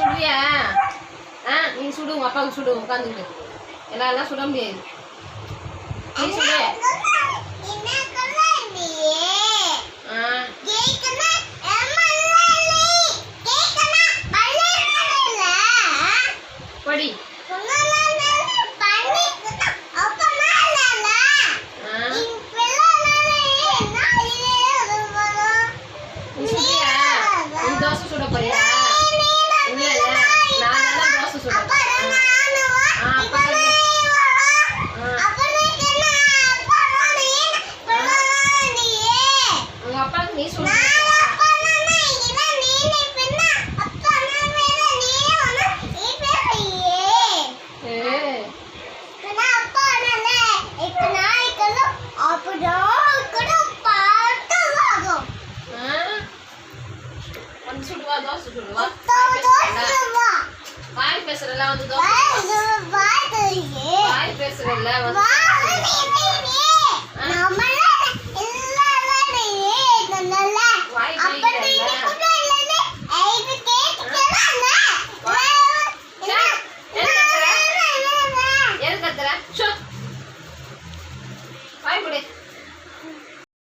சுடுவியா? நீ சுடு, உங்க அப்பாவுக்கு சுடு உட்காந்துக்கிட்டு. எல்லாம் சுட முடியாது. நீ சுடு. படி. நீ சுடுவியா? நீ தோசை சுட போறியா? இல்ல இல்ல, நான் தான் தோசை சுடுறேன். உங்க அப்பாவுக்கு நீ சுடு. சுடுவா, தோசை சுடுவா. வாய் பேசுறல வந்து தோசை. வாய் பேசுறல வந்து